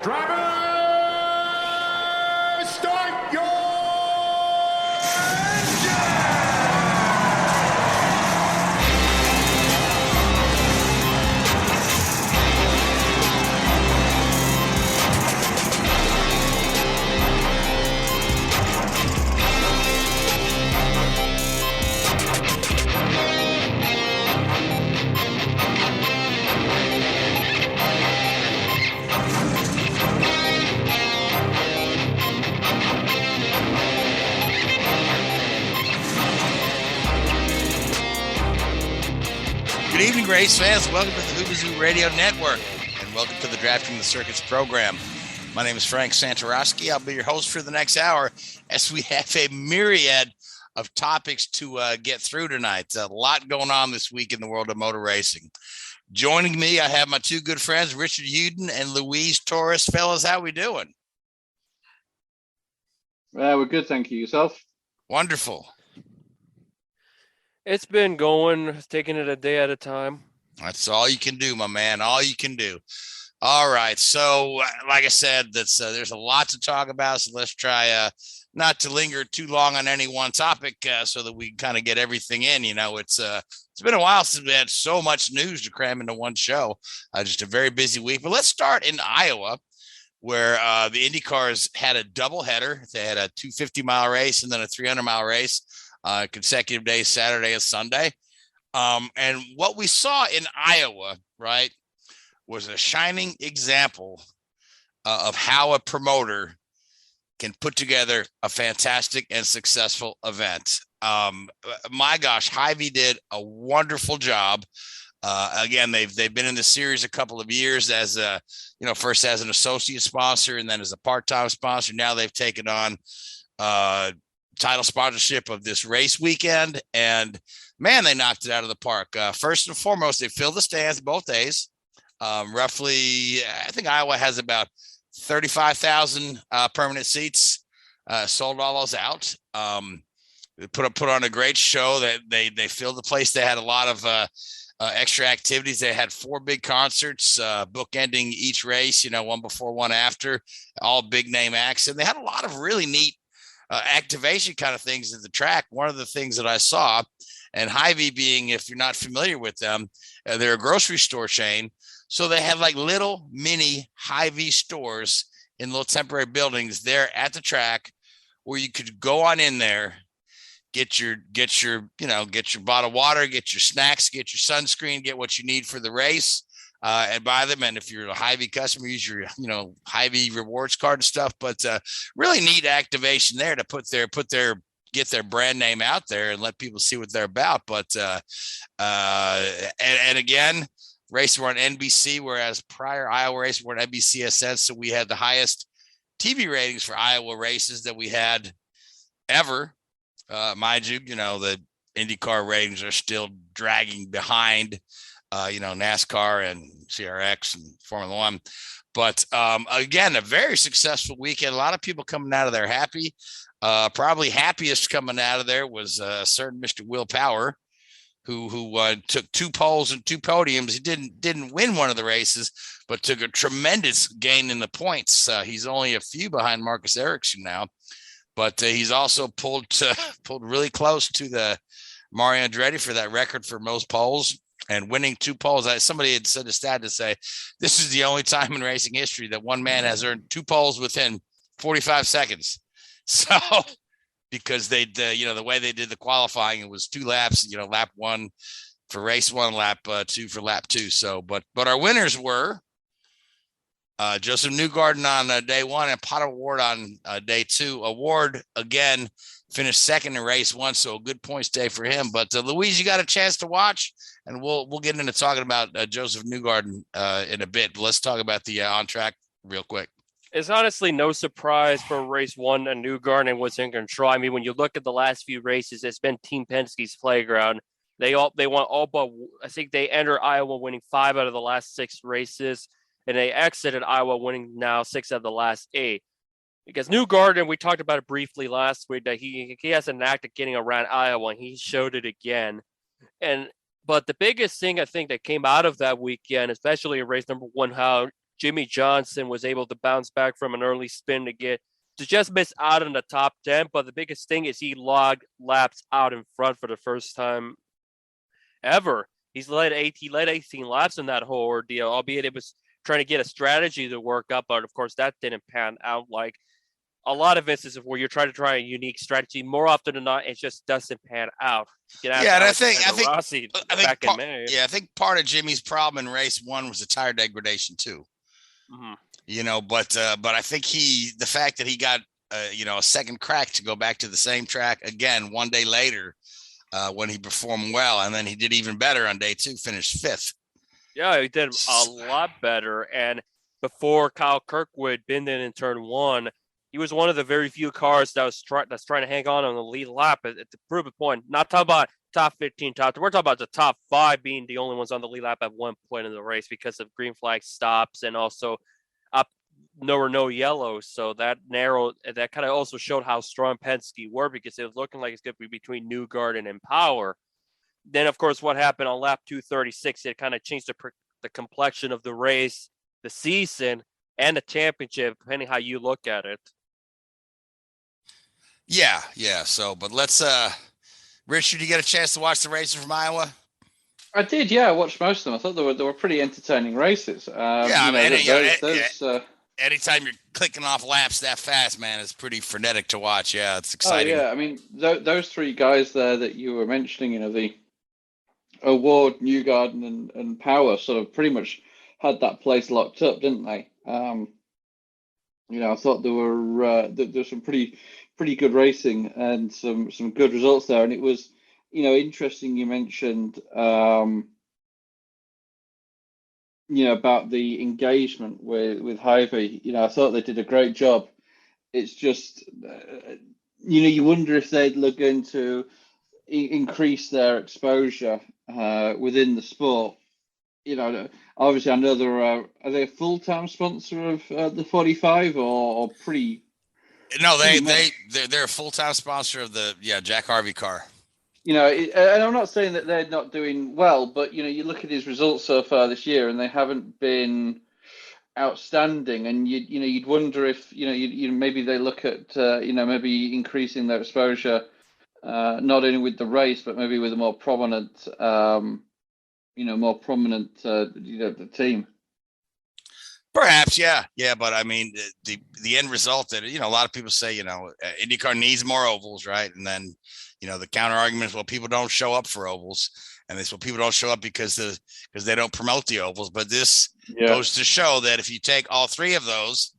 Drivers, start your Good evening, race fans. Welcome to the Hoobazoo Radio Network, and welcome to the Drafting the Circuits program. My name is Frank Santoroski. I'll be your host for the next hour as we have a myriad of topics to get through tonight. A lot going on this week in the world of motor racing. Joining me, I have my two good friends, Richard Youden and Luis Torres. Fellas, how we doing? We're good, thank you. Yourself? Wonderful. It's been going, taking it a day at a time. That's all you can do, my man. All you can do. All right. So, like I said, there's a lot to talk about. So let's try not to linger too long on any one topic so that we kind of get everything in. You know, it's been a while since we had so much news to cram into one show. Just a very busy week. But let's start in Iowa, where the Indycars had a doubleheader. They had a 250-mile race and then a 300-mile race. Consecutive days, Saturday and Sunday. And what we saw in Iowa, right, was a shining example of how a promoter can put together a fantastic and successful event. My gosh, Hy-Vee did a wonderful job. Again, they've been in the series a couple of years as first as an associate sponsor and then as a part-time sponsor. Now they've taken on title sponsorship of this race weekend, and man, they knocked it out of the park. First and foremost, they filled the stands both days. Roughly, I think Iowa has about 35,000 permanent seats. Sold all those out. They put on a great show. That they filled the place. They had a lot of extra activities. They had 4 big concerts, bookending each race. One before, one after. All big name acts, and they had a lot of really neat activation kind of things at the track. One of the things that I saw, and Hy-Vee being, if you're not familiar with them, they're a grocery store chain. So they have like little mini Hy-Vee stores in little temporary buildings there at the track where you could go on in there, get your bottle of water, get your snacks, get your sunscreen, get what you need for the race. And buy them. And if you're a Hy-Vee customer, use your, Hy-Vee rewards card and stuff. But really neat activation there to get their brand name out there and let people see what they're about. But and again, races were on NBC, whereas prior Iowa races were on NBCSN. So we had the highest TV ratings for Iowa races that we had ever. Mind you, the IndyCar ratings are still dragging behind NASCAR and CRX and Formula One. But again, a very successful weekend. A lot of people coming out of there happy. Probably happiest coming out of there was a certain Mr. Will Power, who took 2 poles and 2 podiums. He didn't win one of the races, but took a tremendous gain in the points. He's only a few behind Marcus Ericsson now, but he's also pulled really close to the Mario Andretti for that record for most poles. And winning 2 poles, somebody had said a stat to say this is the only time in racing history that one man has earned 2 poles within 45 seconds. So, because the way they did the qualifying, it was 2 laps. Lap 1 for race 1, lap 2 for lap 2. So, but our winners were Josef Newgarden on day 1 and Potter Award on day 2. Award again finished second in race 1, so a good points day for him. But Louise, you got a chance to watch, and we'll get into talking about Josef Newgarden in a bit. But let's talk about the on track real quick. It's honestly no surprise for race 1 and Newgarden was in control. I mean, when you look at the last few races, it's been Team Penske's playground. They won all but, I think they entered Iowa winning 5 out of the last 6 races, and they exited Iowa winning now 6 out of the last 8. Because Newgarden, we talked about it briefly last week, that he has a knack of getting around Iowa, and he showed it again. But the biggest thing I think that came out of that weekend, especially in race number 1, how Jimmy Johnson was able to bounce back from an early spin to just miss out in the top 10. But the biggest thing is he logged laps out in front for the first time ever. He led 18 laps in that whole ordeal, albeit it was trying to get a strategy to work up. But of course, that didn't pan out. Like a lot of instances where you're trying to try a unique strategy, more often than not, it just doesn't pan out. Yeah, and I think I think part of Jimmy's problem in race 1 was the tire degradation too. Mm-hmm. But I think the fact that he got a second crack to go back to the same track again one day later, when he performed well, and then he did even better on day 2, finished 5th. Yeah, he did a lot better. And before Kyle Kirkwood binned in turn 1, he was one of the very few cars that's trying to hang on the lead lap to prove a point. Not talking about top 15, top 10. We're talking about the top 5 being the only ones on the lead lap at one point in the race because of green flag stops and also up no yellow. So that kind of also showed how strong Penske were, because it was looking like it's going to be between Newgarden and Power. Then, of course, what happened on lap 236, it kind of changed the complexion of the race, the season, and the championship, depending how you look at it. Yeah. So, but let's, Richard, you get a chance to watch the races from Iowa? I did, yeah. I watched most of them. I thought they were pretty entertaining races. Anytime you're clicking off laps that fast, man, it's pretty frenetic to watch. Yeah, it's exciting. Oh, yeah. I mean, those 3 guys there that you were mentioning, the Award, Newgarden, and Power sort of pretty much had that place locked up, didn't they? I thought there was some pretty good racing and some good results there, and it was interesting. You mentioned about the engagement with Hy-Vee. I thought they did a great job. It's just you wonder if they'd look into increase their exposure within the sport. Obviously I know are they a full-time sponsor of the 45 or pretty? No, they're a full-time sponsor of the Jack Harvey car. And I'm not saying that they're not doing well, but you look at his results so far this year, and they haven't been outstanding. And you'd wonder if maybe they look at maybe increasing their exposure, not only with the race, but maybe with a more prominent, the team. Perhaps, yeah, but I mean, the end result that a lot of people say, IndyCar needs more ovals, right? And then, the counter argument is, well, people don't show up for ovals, and this, well, people don't show up because they don't promote the ovals. But this goes to show that if you take all 3 of those,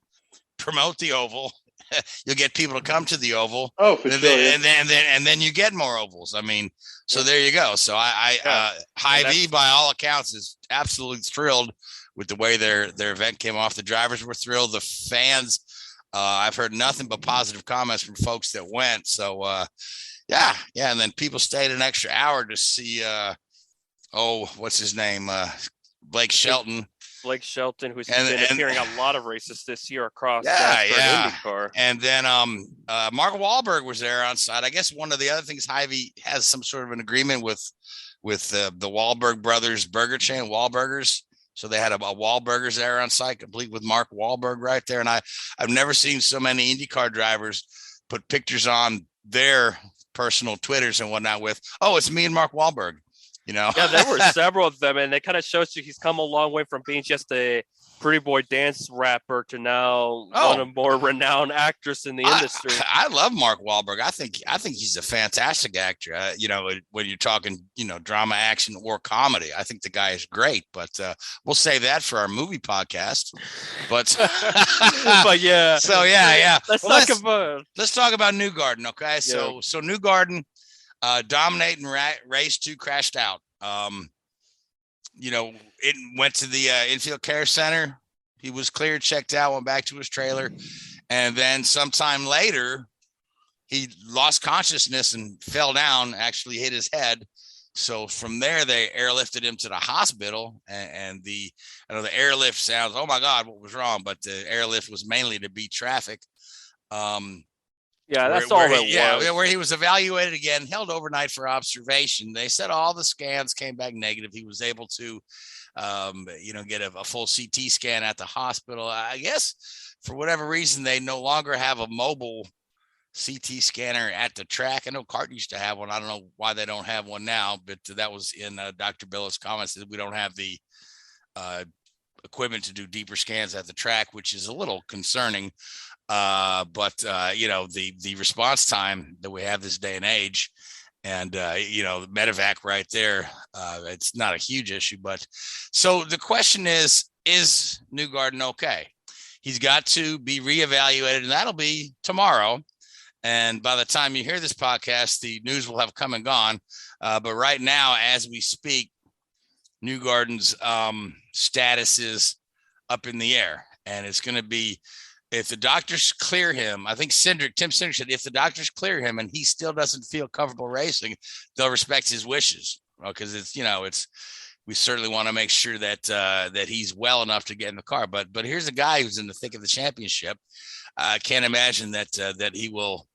promote the oval, you'll get people to come to the oval. Oh, for sure. And then you get more ovals. I mean, so there you go. So Hy-Vee, by all accounts, is absolutely thrilled with the way their event came off. The drivers were thrilled. The fans, I've heard nothing but positive comments from folks that went. So, yeah. And then people stayed an extra hour to see, what's his name? Blake Shelton. Blake Shelton, who's been appearing a lot of races this year across IndyCar. And then Mark Wahlberg was there on site. I guess one of the other things, Hy-Vee has some sort of an agreement with the Wahlberg brothers burger chain, Wahlburgers. So they had a Wahlburgers there on site, complete with Mark Wahlberg right there. And I've never seen so many IndyCar drivers put pictures on their personal Twitters and whatnot with, it's me and Mark Wahlberg. Yeah, there were several of them, and it kind of shows you he's come a long way from being just a pretty boy dance rapper to now one of more renowned actress in the industry. I love Mark Wahlberg. I think he's a fantastic actor. When you're talking, drama, action, or comedy, I think the guy is great. But we'll save that for our movie podcast. But but yeah. So yeah. Let's talk about Newgarden. Okay, so Newgarden. Dominating race 2, crashed out. It went to the infield care center. He was cleared, checked out, went back to his trailer. And then sometime later, he lost consciousness and fell down, actually hit his head. So from there, they airlifted him to the hospital. And the airlift sounds, oh my God, what was wrong? But the airlift was mainly to beat traffic. Yeah, that's all it was. Yeah, where he was evaluated again, held overnight for observation. They said all the scans came back negative. He was able to get a full CT scan at the hospital. I guess for whatever reason, they no longer have a mobile CT scanner at the track. I know Cart used to have one. I don't know why they don't have one now, but that was in Dr. Billet's comments that we don't have the equipment to do deeper scans at the track, which is a little concerning. But the response time that we have this day and age, and the medevac right there, it's not a huge issue. But so the question is Newgarden okay? He's got to be reevaluated, and that'll be tomorrow. And by the time you hear this podcast, the news will have come and gone. But right now, as we speak, Newgarden's status is up in the air. And it's going to be, if the doctors clear him, I think Tim Cindric said, if the doctors clear him and he still doesn't feel comfortable racing, they'll respect his wishes. Because we certainly want to make sure that he's well enough to get in the car. But here's a guy who's in the thick of the championship. I can't imagine that he will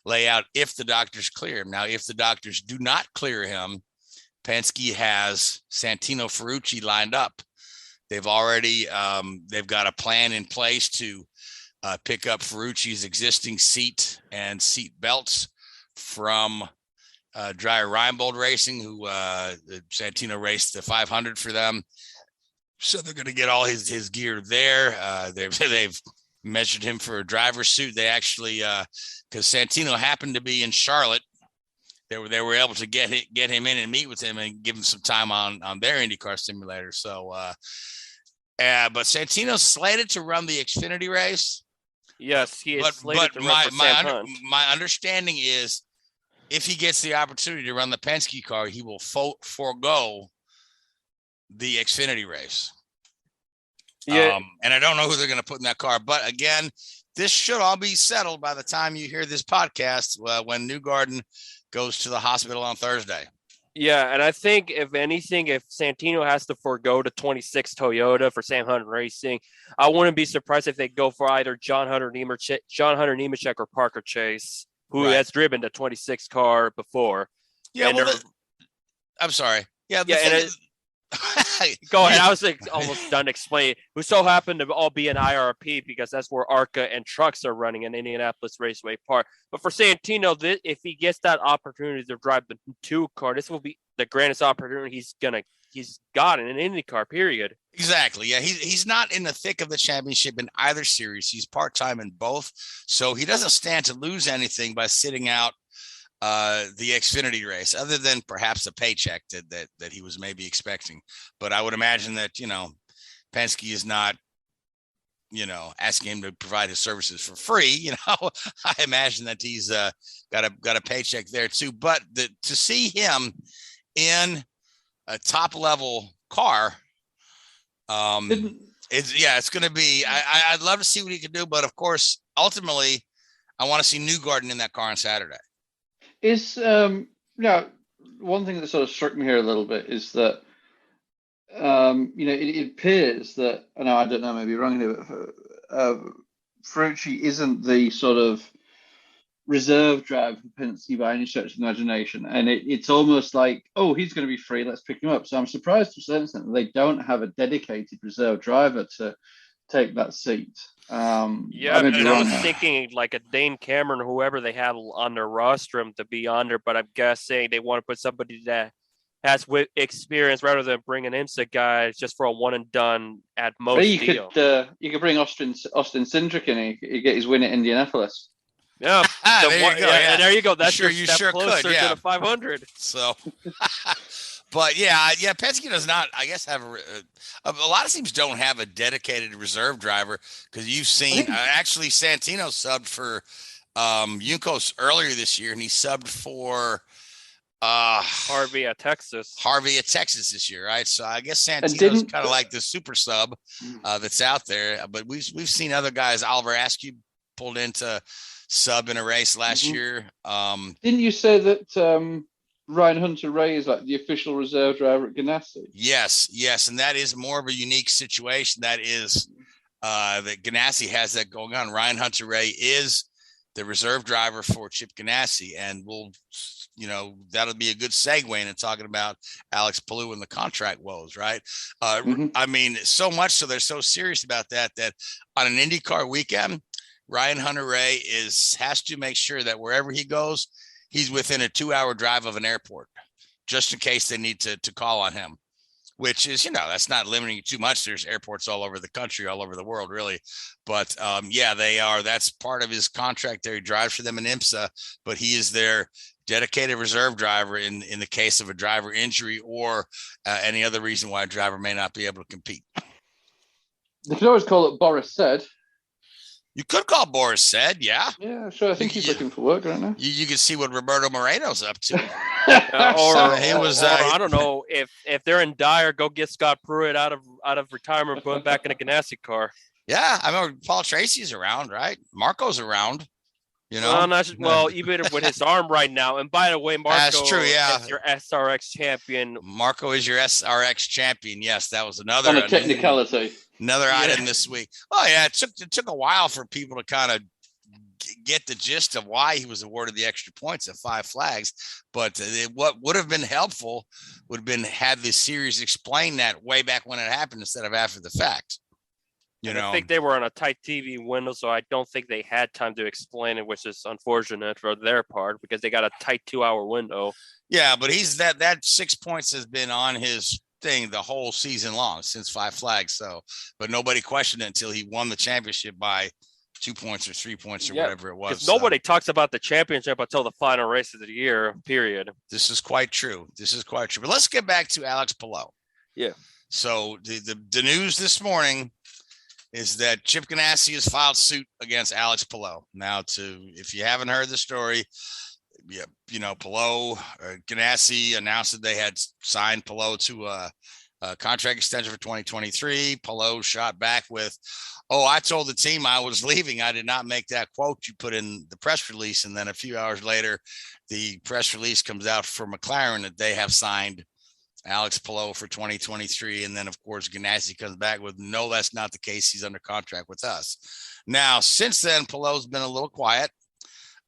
lay out if the doctors clear him. Now, if the doctors do not clear him, Penske has Santino Ferrucci lined up. They've already they've got a plan in place to pick up Ferrucci's existing seat and seat belts from Dreyer Reinbold Racing, who Santino raced the 500 for them. So they're going to get all his gear there. They've measured him for a driver's suit. They actually, because Santino happened to be in Charlotte, they were able to get him in and meet with him and give him some time on their IndyCar simulator. So, but Santino's slated to run the Xfinity race. Yes, he is slated to run for Sam Hunt. My understanding is, if he gets the opportunity to run the Penske car, he will forego the Xfinity race. Yeah. And I don't know who they're going to put in that car. But again, this should all be settled by the time you hear this podcast when Newgarden goes to the hospital on Thursday. Yeah, and I think if anything, if Santino has to forego the 26 Toyota for Sam Hunt Racing, I wouldn't be surprised if they go for either John Hunter Nemechek or Parker Chase, who has driven the 26 car before. Yeah, I'm sorry. Yeah, go ahead. I was almost done explaining. Who so happened to all be an IRP because that's where ARCA and trucks are running in Indianapolis Raceway Park. But for Santino, if he gets that opportunity to drive the 2 car, this will be the grandest opportunity he's got in an IndyCar. Period. Exactly. Yeah, he's not in the thick of the championship in either series. He's part-time in both, so he doesn't stand to lose anything by sitting out the Xfinity race, other than perhaps a paycheck that he was maybe expecting. But I would imagine that, Penske is not, asking him to provide his services for free. I imagine that he's got a paycheck there too. But to see him in a top level car, it's going to be, I'd love to see what he can do. But of course, ultimately, I want to see Newgarden in that car on Saturday. Is one thing that sort of struck me here a little bit is that it appears that, and I don't know, maybe wrong here, but Ferrucci isn't the sort of reserve driver for Penske by any stretch of imagination, and it's almost like, oh, he's going to be free, let's pick him up. So I'm surprised to a certain extent that they don't have a dedicated reserve driver to take that seat. I was thinking like a Dane Cameron, whoever they have on their rostrum to be under, but I'm guessing they want to put somebody that has experience rather than bring an IMSA guy just for a one and done at most. You could bring Austin Cindric in. He'd get his win at Indianapolis. Yeah, there you go. That's you step closer to the 500. So. But Penske does not, I guess, have a lot of teams don't have a dedicated reserve driver, because you've seen actually Santino subbed for Juncos earlier this year, and he subbed for Harvey at Texas this year, right? So I guess Santino's kind of like the super sub that's out there. But we've seen other guys. Oliver Askew pulled into sub in a race last year. Didn't you say that? Ryan Hunter-Reay is like the official reserve driver at Ganassi. Yes, and that is more of a unique situation. That is that Ganassi has that going on. Ryan Hunter-Reay is the reserve driver for Chip Ganassi, and we'll that'll be a good segue into talking about Alex Palou and the contract woes, right? I mean, so much so they're so serious about that on an IndyCar weekend, Ryan Hunter-Reay has to make sure that wherever he goes, he's within a 2-hour drive of an airport, just in case they need to call on him, which is, that's not limiting you too much. There's airports all over the country, all over the world, really. But they are. That's part of his contract there. He drives for them in IMSA, but he is their dedicated reserve driver in the case of a driver injury or any other reason why a driver may not be able to compete. They could always call it Boris Said. You could call Boris Said, yeah. Yeah, sure. I think he's looking for work right now. You can see what Roberto Moreno's up to. I don't know if they're in dire, go get Scott Pruitt out of retirement, put him back in a Ganassi car. Yeah, I remember Paul Tracy's around, right? Marco's around. Even with his arm right now. And by the way, Marco that's true, yeah. is your SRX champion. Marco is your SRX champion. Yes, that was another on a technicality. Another item this week. Oh yeah, it took a while for people to kind of get the gist of why he was awarded the extra points at 5 flags. But what would have been helpful would have been had the series explain that way back when it happened instead of after the fact. I think they were on a tight TV window, so I don't think they had time to explain it, which is unfortunate for their part because they got a tight 2-hour window. Yeah, but he's that 6 points has been on his thing the whole season long since 5 flags. So, but nobody questioned it until he won the championship by 2 points or 3 points or whatever it was. Nobody talks about the championship until the final race of the year, period. This is quite true. But let's get back to Alex Palou. Yeah. So the news this morning is that Chip Ganassi has filed suit against Alex Palou. Now, if you haven't heard the story, Palou, Ganassi announced that they had signed Palou to a contract extension for 2023. Palou shot back with, I told the team I was leaving. I did not make that quote you put in the press release. And then a few hours later, the press release comes out for McLaren that they have signed Alex Palou for 2023. And then, of course, Ganassi comes back with, no, that's not the case. He's under contract with us. Now, since then, Palou's been a little quiet.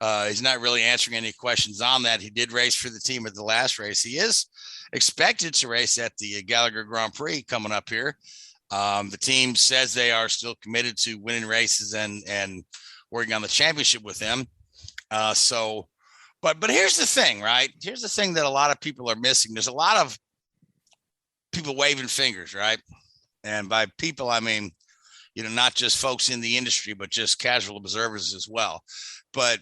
He's not really answering any questions on that. He did race for the team at the last race. He is expected to race at the Gallagher Grand Prix coming up here. The team says they are still committed to winning races and working on the championship with him. But here's the thing, right? Here's the thing that a lot of people are missing. There's a lot of people waving fingers, right? And by people, I mean, not just folks in the industry, but just casual observers as well. But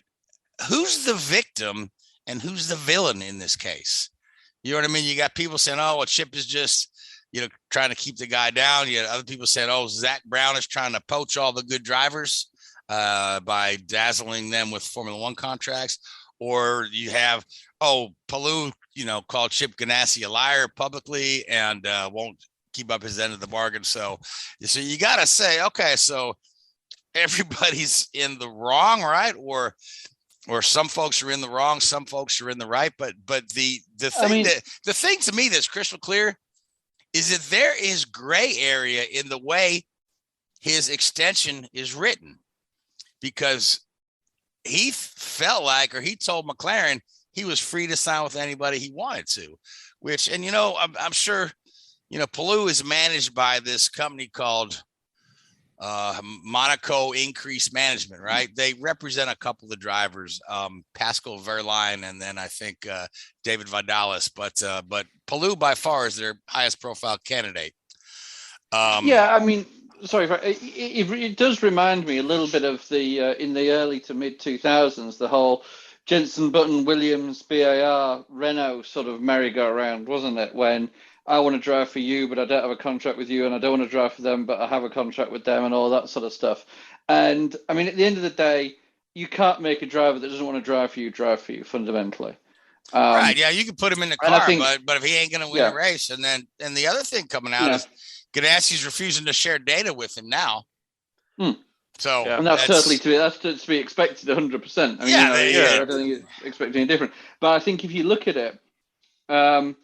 who's the victim and who's the villain in this case? You know what I mean? You got people saying, Chip is just, trying to keep the guy down. You got other people saying, Zach Brown is trying to poach all the good drivers by dazzling them with Formula One contracts. Or you have, Palou, called Chip Ganassi a liar publicly and won't keep up his end of the bargain. So you got to say, okay, so everybody's in the wrong, right? Or some folks are in the wrong, some folks are in the right. But the thing to me that's crystal clear is that there is gray area in the way his extension is written, because he felt like, or he told McLaren he was free to sign with anybody he wanted to, which, and, I'm sure, Palou is managed by this company called Monaco Increase Management, right? They represent a couple of drivers, Pascal Verline, and then I think David Vidalis, but Palou by far is their highest profile candidate. Sorry, it does remind me a little bit of the in the early to mid 2000s, the whole Jenson Button, Williams, BAR, Renault sort of merry-go-round, wasn't it? When I want to drive for you, but I don't have a contract with you, and I don't want to drive for them, but I have a contract with them, and all that sort of stuff. And I mean, at the end of the day, you can't make a driver that doesn't want to drive for you fundamentally. Right? Yeah, you can put him in the car, but if he ain't going to win a race, and the other thing coming out is Ganassi's refusing to share data with him now. So, and that's certainly to be expected 100%. I don't think it's expected any different. But I think if you look at it, what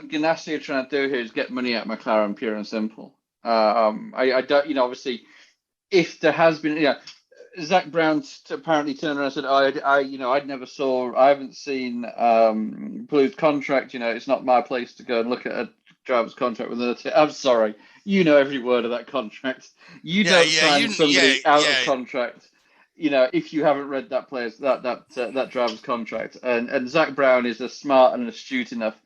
Ganassi are trying to do here is get money out of McLaren, pure and simple. I don't, obviously, if there has been, Zach Brown apparently turned around and said, I haven't seen Palou's contract. It's not my place to go and look at a driver's contract with another team. I'm sorry, every word of that contract. You don't sign somebody out of contract. If you haven't read that that driver's contract, and Zach Brown is smart and astute enough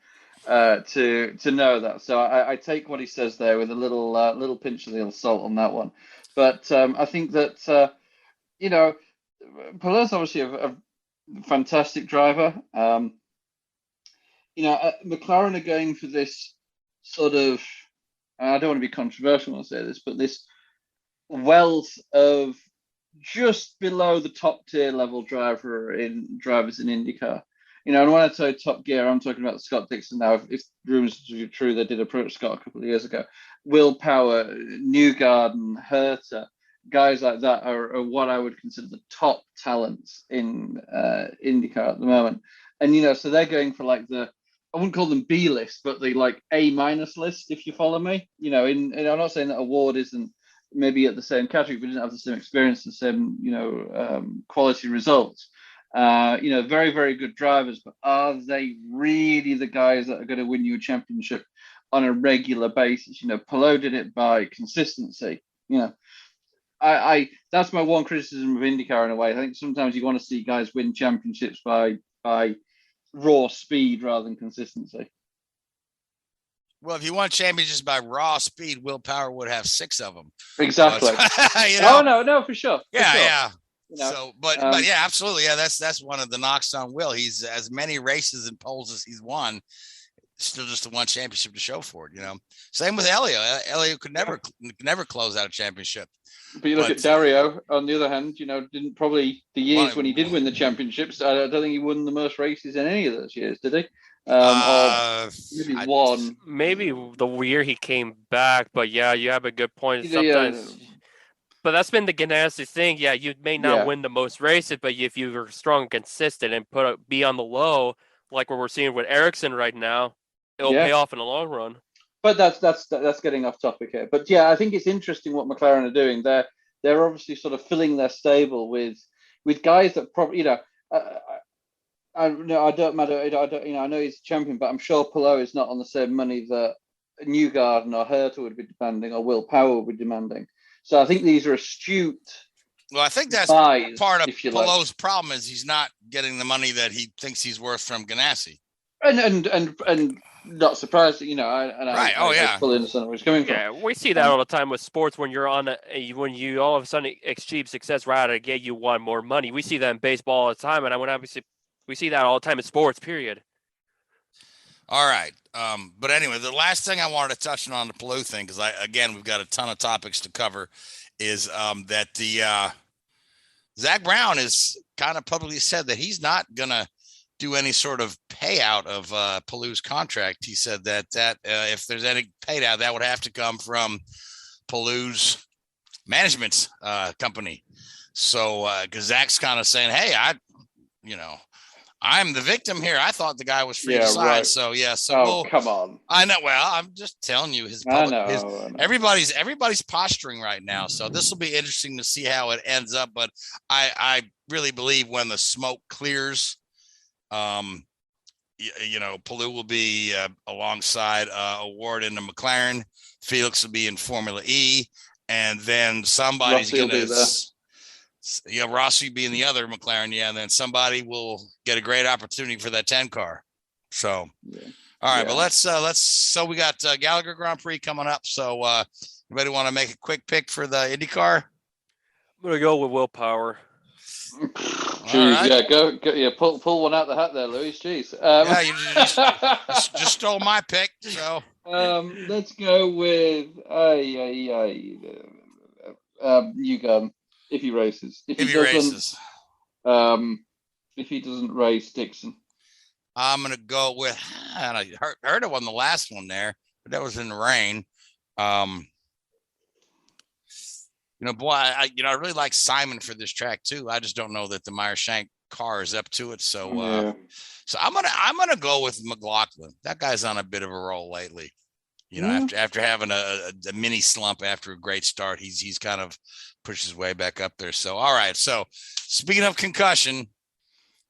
to know that. So I take what he says there with a little pinch of the salt on that one. But I think that Palou's obviously a fantastic driver. McLaren are going for this sort of, I don't want to be controversial when I say this, but this wealth of just below the top tier level drivers in IndyCar. And when I say top gear, I'm talking about Scott Dixon now. If rumors are true, they did approach Scott a couple of years ago. Will Power, Newgarden, Herta, guys like that are what I would consider the top talents in IndyCar at the moment. And, so they're going for like I wouldn't call them B list, but the like A- list, if you follow me. And I'm not saying that award isn't maybe at the same category, but didn't have the same experience, the same, quality results. Very, very good drivers, but are they really the guys that are going to win you a championship on a regular basis? Palou did it by consistency. I that's my one criticism of IndyCar in a way. I think sometimes you want to see guys win championships by raw speed rather than consistency. Well, if you want championships by raw speed, Will Power would have 6 of them. Exactly. No, for sure. Yeah. But yeah, absolutely. Yeah, that's one of the knocks on Will. He's as many races and poles as he's won, still just the one championship to show for it. Same with Elio. Elio could never close out a championship. But you look at Dario, on the other hand, didn't probably the years when he did win the championships. I don't think he won the most races in any of those years, did he? Maybe one. Maybe the year he came back, but yeah, you have a good point. Sometimes, but that's been the Ganassi thing. Yeah, you may not win the most races, but if you're strong and consistent and be on the low, like what we're seeing with Ericsson right now, it'll pay off in the long run. But that's getting off topic here. But yeah, I think it's interesting what McLaren are doing. They're obviously sort of filling their stable with guys that probably I don't matter. I know he's a champion, but I'm sure Palou is not on the same money that Newgarden or Herta would be demanding, or Will Power would be demanding. So I think these are astute. Well, I think that's buys, part of Palou's problem is he's not getting the money that he thinks he's worth from Ganassi. And not surprised, I fully understand where he's coming from. Yeah, we see that all the time with sports when you're when you all of a sudden achieve success right out of the gate, you want more money. We see that in baseball all the time, and obviously we see that all the time in sports, period. All right. But anyway, the last thing I wanted to touch on the Palou thing, because we've got a ton of topics to cover, is that the Zach Brown has kind of publicly said that he's not gonna do any sort of payout of Palou's contract. He said that if there's any paid out, that would have to come from Palou's management company. So because Zach's kind of saying, hey, I'm the victim here. I thought the guy was free to sign. Right. So yeah. So come on. I know. Well, I'm just telling you, everybody's posturing right now. So this will be interesting to see how it ends up. But I really believe when the smoke clears, Palou will be alongside Award in the McLaren. Felix will be in Formula E, and then somebody's going to. Yeah, Rossi being the other McLaren, and then somebody will get a great opportunity for that 10 car. So, all right, but let's. So we got Gallagher Grand Prix coming up. So, anybody want to make a quick pick for the IndyCar? I'm gonna go with Will Power. Jeez, right. Go, yeah, pull one out the hat there, Louis. Jeez, you just stole my pick. So, let's go with Newgarden. If he races. If he doesn't race, Dixon. I'm going to go with, I heard it won the last one there, but that was in the rain. I really like Simon for this track too. I just don't know that the Meyer-Shank car is up to it. So, so I'm going to go with McLaughlin. That guy's on a bit of a roll lately. After having a mini slump after a great start, he's kind of pushed his way back up there. So, all right. So speaking of concussion,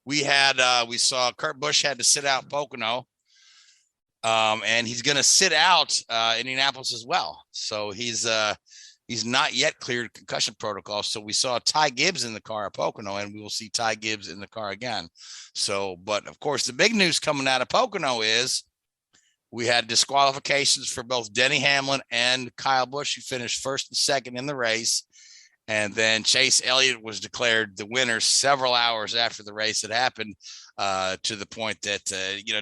we saw Kurt Busch had to sit out Pocono. And he's going to sit out Indianapolis as well. So he's not yet cleared concussion protocol. So we saw Ty Gibbs in the car at Pocono, and we will see Ty Gibbs in the car again. So, but of course, the big news coming out of Pocono is we had disqualifications for both Denny Hamlin and Kyle Busch, who finished first and second in the race. And then Chase Elliott was declared the winner several hours after the race had happened, to the point that,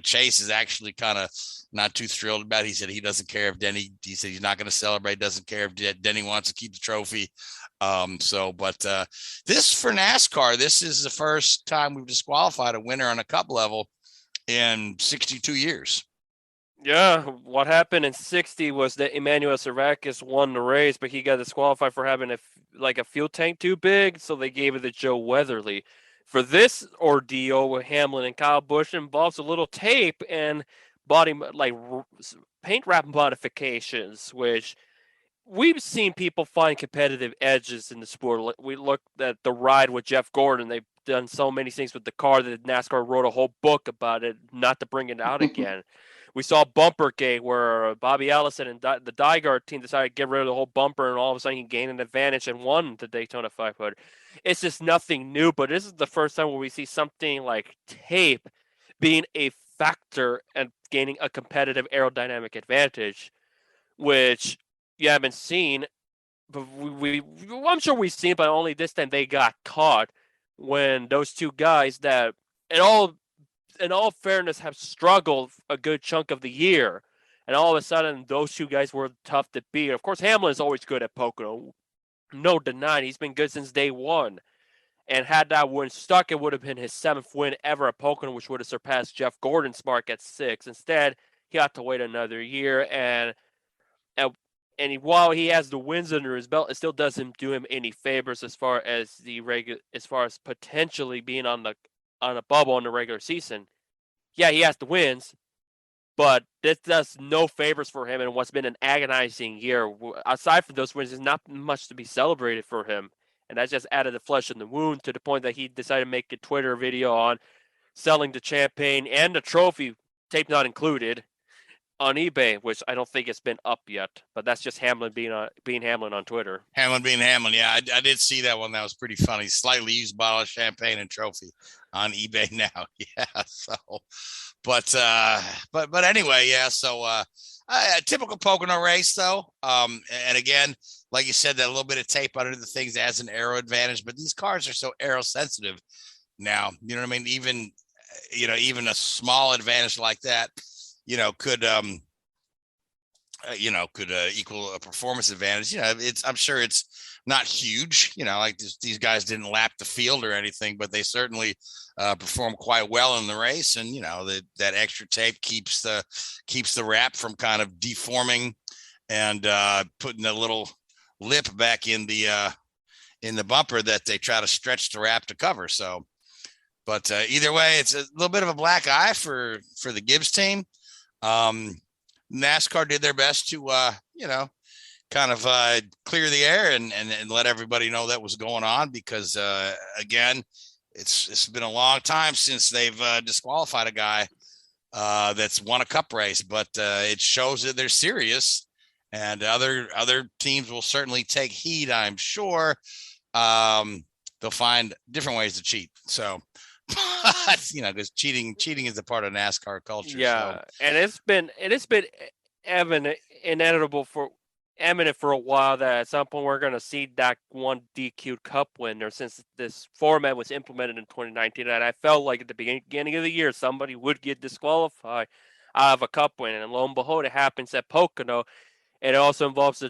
Chase is actually kind of not too thrilled about it. He said he doesn't care if Denny, he said he's not going to celebrate, doesn't care if Denny wants to keep the trophy. This for NASCAR, this is the first time we've disqualified a winner on a cup level in 62 years. Yeah, what happened in 60 was that Emmanuel Servakis won the race, but he got disqualified for having a fuel tank too big, so they gave it to Joe Weatherly. For this ordeal with Hamlin and Kyle Busch involves a little tape and body paint wrap modifications, which we've seen people find competitive edges in the sport. We looked at the ride with Jeff Gordon. They've done so many things with the car that NASCAR wrote a whole book about it, not to bring it out again. We saw Bumpergate where Bobby Allison and the Dygar team decided to get rid of the whole bumper, and all of a sudden he gained an advantage and won the Daytona 500. It's just nothing new, but this is the first time where we see something like tape being a factor and gaining a competitive aerodynamic advantage, which you haven't seen. But I'm sure we've seen, but only this time they got caught when those two guys that in all fairness, have struggled a good chunk of the year. And all of a sudden, those two guys were tough to beat. Of course, Hamlin is always good at Pocono. No denying. He's been good since day one. And had that win stuck, it would have been his 7th win ever at Pocono, which would have surpassed Jeff Gordon's mark at 6. Instead, he had to wait another year. And while he has the wins under his belt, it still doesn't do him any favors as far as potentially being on a bubble in the regular season. Yeah, he has the wins, but this does no favors for him in what's been an agonizing year. Aside from those wins, there's not much to be celebrated for him, and that just added the flesh in the wound to the point that he decided to make a Twitter video on selling the champagne and the trophy, tape not included, on eBay, which I don't think it's been up yet, but that's just Hamlin being Hamlin on Twitter. Hamlin being Hamlin, yeah, I did see that one. That was pretty funny. Slightly used bottle of champagne and trophy on eBay now. Yeah, so, but anyway, yeah. So a typical Pocono race though, and again, like you said, that little bit of tape under the things adds an aero advantage. But these cars are so aero sensitive now. You know what I mean? Even a small advantage like that, could equal a performance advantage. I'm sure it's not huge, like these guys didn't lap the field or anything, but they certainly perform quite well in the race. And, that extra tape keeps the wrap from kind of deforming and putting a little lip back in the bumper that they try to stretch the wrap to cover. So, but either way, it's a little bit of a black eye for the Gibbs team. NASCAR did their best to, kind of clear the air and let everybody know that was going on because, again, it's been a long time since they've disqualified a guy that's won a cup race, but it shows that they're serious, and other teams will certainly take heed, I'm sure. They'll find different ways to cheat. So, because cheating is a part of NASCAR culture. Yeah, so. And it's been eminent for a while that at some point we're going to see that one DQ Cup winner since this format was implemented in 2019. And I felt like at the beginning of the year somebody would get disqualified out of a Cup win, and lo and behold, it happens at Pocono. And it also involves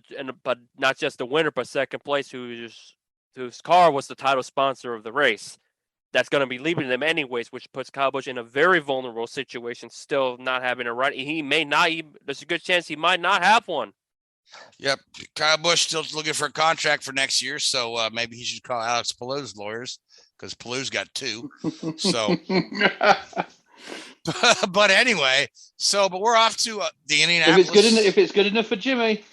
but not just the winner, but second place, whose car was the title sponsor of the race. That's going to be leaving them anyways, which puts Kyle Busch in a very vulnerable situation, still not having a right. He may not even, there's a good chance he might not have one. Yep. Kyle Busch still looking for a contract for next year. So maybe he should call Alex Palou's lawyers because Palou's got 2. So But anyway, but we're off to the Indianapolis. If it's good enough for Jimmy.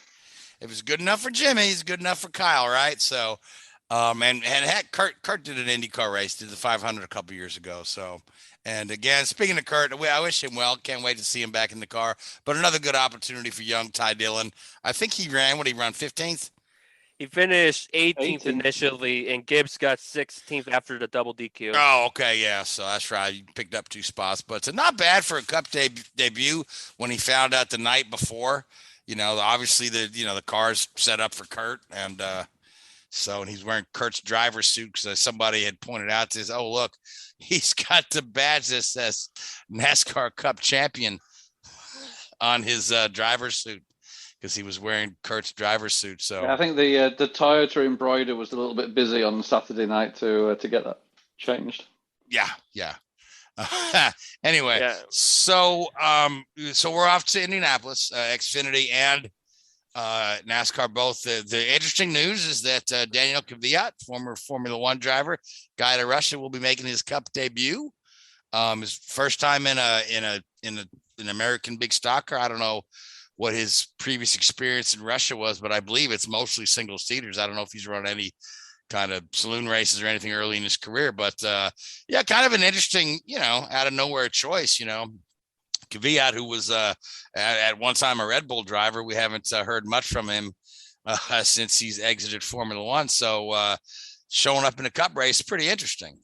If it's good enough for Jimmy, it's good enough for Kyle, right? So, and heck, Kurt did an IndyCar race, did the 500 a couple years ago. So, and again, speaking of Kurt, I wish him well. Can't wait to see him back in the car. But another good opportunity for young Ty Dillon. I think he ran 15th? He finished 18th initially, and Gibbs got 16th after the double DQ. Oh, okay, yeah. So that's right. You picked up 2 spots, but it's not bad for a Cup debut when he found out the night before. Obviously the car's set up for Kurt, and and he's wearing Kurt's driver's suit because somebody had pointed out to us, oh look, he's got the badge that says NASCAR Cup champion on his driver's suit, because he was wearing Kurt's driver's suit. So yeah, I think the Toyota embroider was a little bit busy on Saturday night to get that changed. Yeah. Anyway, yeah. So we're off to Indianapolis, Xfinity and NASCAR both. The interesting news is that Daniel Kvyat, former Formula One driver, guy out of Russia, will be making his Cup debut. His first time in an American big stock car. I don't know what his previous experience in Russia was, but I believe it's mostly single seaters. I don't know if he's run any kind of saloon races or anything early in his career, but yeah, kind of an interesting, out of nowhere choice. Kvyat, who was at one time a Red Bull driver, we haven't heard much from him since he's exited Formula One. So showing up in a Cup race, pretty interesting.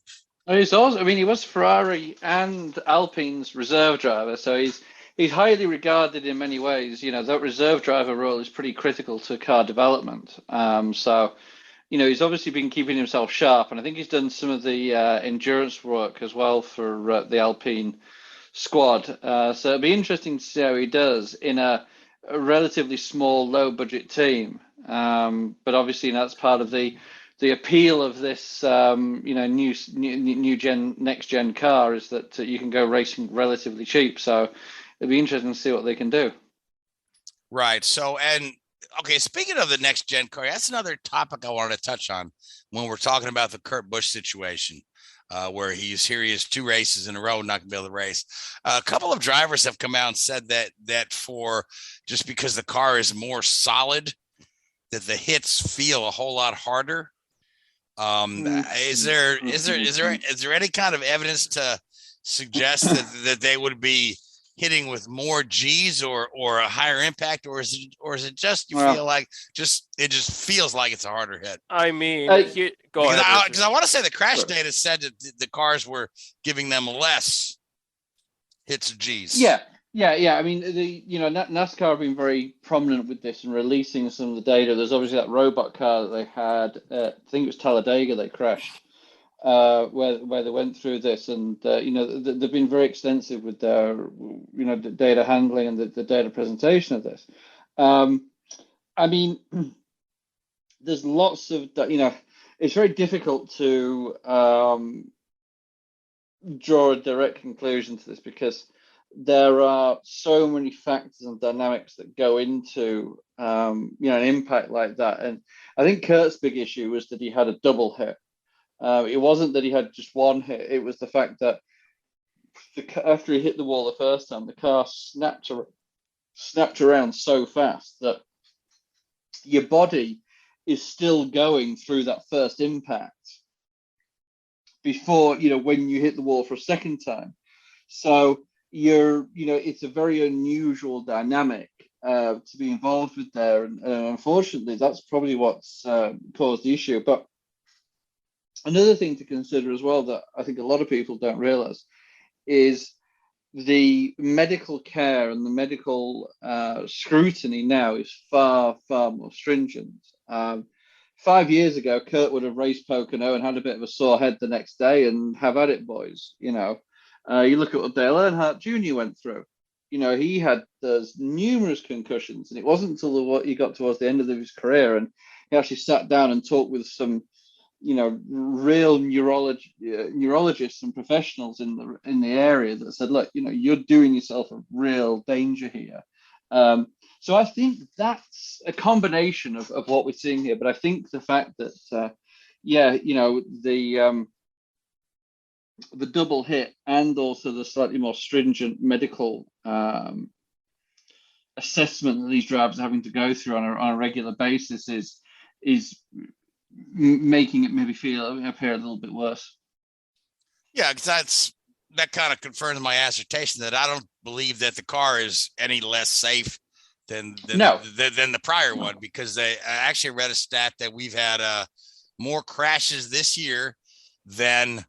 He's also, I mean, he was Ferrari and Alpine's reserve driver, so he's highly regarded in many ways. That reserve driver role is pretty critical to car development. So, he's obviously been keeping himself sharp, and I think he's done some of the endurance work as well for the Alpine squad. So it'll be interesting to see how he does in a relatively small, low-budget team. But obviously, that's part of the appeal of this, new gen, next gen car is that you can go racing relatively cheap. So it'll be interesting to see what they can do. Right. So, okay, speaking of the next gen car, that's another topic I wanted to touch on when we're talking about the Kurt Busch situation, where he is 2 races in a row, not gonna be able to race. A couple of drivers have come out and said that for just because the car is more solid, that the hits feel a whole lot harder. Is there any kind of evidence to suggest that they would be hitting with more G's or a higher impact, or is it just feel like it just feels like it's a harder hit? I mean, go ahead. Because I want to say the crash data said that the cars were giving them less hits of G's. Yeah. I mean, NASCAR have been very prominent with this and releasing some of the data. There's obviously that robot car that they had. I think it was Talladega they crashed, where they went through this, and they've been very extensive with their the data handling and the data presentation of this. I mean, there's lots of it's very difficult to draw a direct conclusion to this because there are so many factors and dynamics that go into an impact like that. And I think Kurt's big issue was that he had a double hit. It wasn't that he had just one hit. It was the fact that after he hit the wall the first time, the car snapped around so fast that your body is still going through that first impact before, when you hit the wall for a second time. So it's a very unusual dynamic to be involved with there. And unfortunately, that's probably what's caused the issue. But another thing to consider as well that I think a lot of people don't realize is the medical care and the medical scrutiny now is far, far more stringent. 5 years ago, Kurt would have raced Pocono and had a bit of a sore head the next day and have at it, boys. You look at what Dale Earnhardt Jr. went through. He had those numerous concussions, and it wasn't until he got towards the end of his career and he actually sat down and talked with some, real neurologists and professionals in the area that said, look, you're doing yourself a real danger here. So I think that's a combination of what we're seeing here. But I think the fact that, the double hit and also the slightly more stringent medical assessment that these drivers are having to go through on a regular basis is making it maybe appear a little bit worse. Yeah, because that kind of confirms my assertion that I don't believe that the car is any less safe than the prior one, because I actually read a stat that we've had more crashes this year than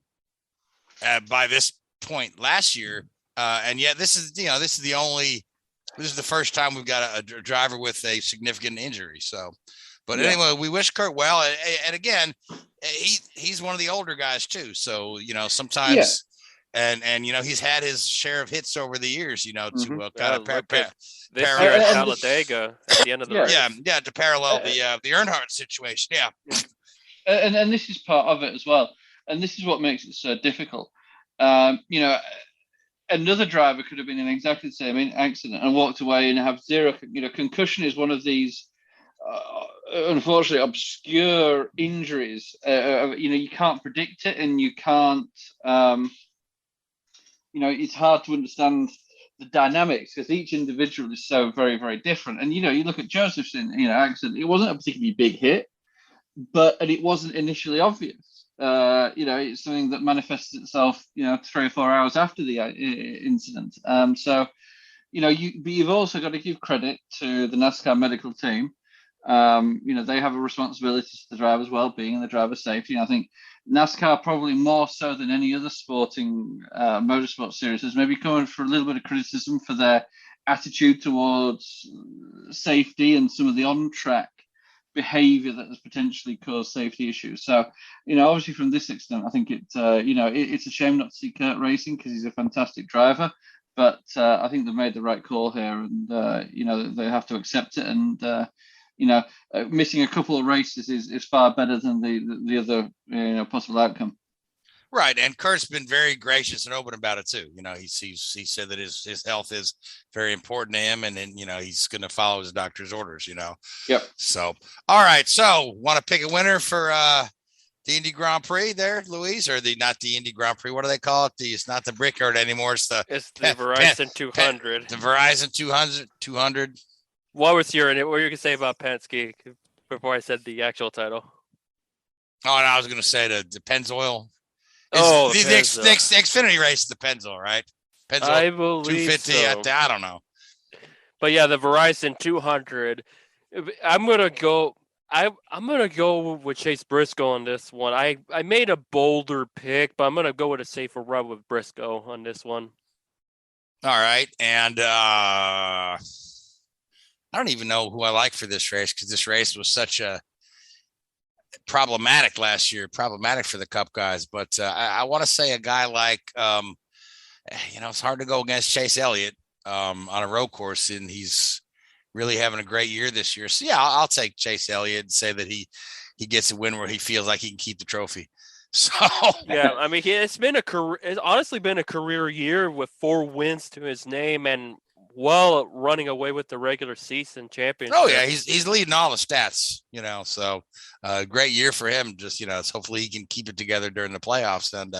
by this point last year, and yet this is the first time we've got a driver with a significant injury. So, but anyway, we wish Kurt well, and again, he's one of the older guys too. So sometimes. And he's had his share of hits over the years, to kind of this year at Talladega at the end of the race. To parallel the Earnhardt situation. Yeah. And this is part of it as well. And this is what makes it so difficult. Another driver could have been in exactly the same accident and walked away and have zero. Concussion is one of these, unfortunately, obscure injuries. You can't predict it, and you can't. It's hard to understand the dynamics because each individual is so very, very different. And, you look at Josef's accident, it wasn't a particularly big hit, and it wasn't initially obvious. It's something that manifested itself, 3 or 4 hours after the incident. But you've also got to give credit to the NASCAR medical team. They have a responsibility to the driver's well-being and the driver's safety. And I think NASCAR, probably more so than any other sporting motorsport series, has maybe come for a little bit of criticism for their attitude towards safety and some of the on-track behavior that has potentially caused safety issues. So, obviously from this extent, I think it's a shame not to see Kurt racing because he's a fantastic driver. But I think they've made the right call here, and they have to accept it. And missing a couple of races is far better than the other possible outcome. Right, and Kurt's been very gracious and open about it too. He said that his health is very important to him, and then he's going to follow his doctor's orders. Yep. So, all right. So, want to pick a winner for the Indy Grand Prix there, Louise, or not the Indy Grand Prix? What do they call it? It's not the Brickyard anymore. It's the Verizon 200. The Verizon 200. What were you going to say about Penske before I said the actual title? Oh, and I was going to say the Pennzoil. The Xfinity race is the Pennzoil, right? Pennzoil, I believe 250. So. I don't know. But yeah, the Verizon 200. I'm gonna go. I'm gonna go with Chase Briscoe on this one. I made a bolder pick, but I'm gonna go with a safer rub with Briscoe on this one. All right, and I don't even know who I like for this race because this race was such a problematic last year, problematic for the Cup guys. But I want to say a guy like, it's hard to go against Chase Elliott on a road course, and he's really having a great year this year. So yeah, I'll take Chase Elliott and say that he gets a win where he feels like he can keep the trophy. So yeah, I mean, it's honestly been a career year with 4 wins to his name and running away with the regular season championship. Oh yeah, he's leading all the stats, so great year for him. Just, hopefully he can keep it together during the playoffs. And,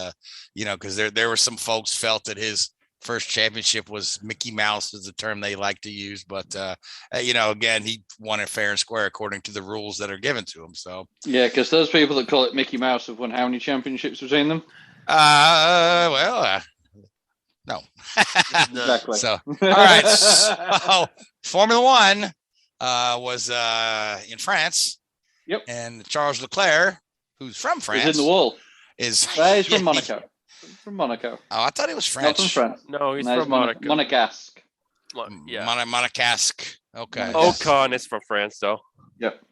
because there were some folks felt that his first championship was Mickey Mouse is the term they like to use. But, again, he won it fair and square according to the rules that are given to him. So, yeah, because those people that call it Mickey Mouse have won how many championships between them? No. Exactly. So, all right. So, Formula One was in France. Yep. And Charles Leclerc, who's from France, he's in the wall. He's from Monaco. From Monaco. Oh, I thought he was French. Not from France. No, he's from Monaco. Monegasque. Yeah. Monegasque. Okay. Ocon is from France, though. Yep.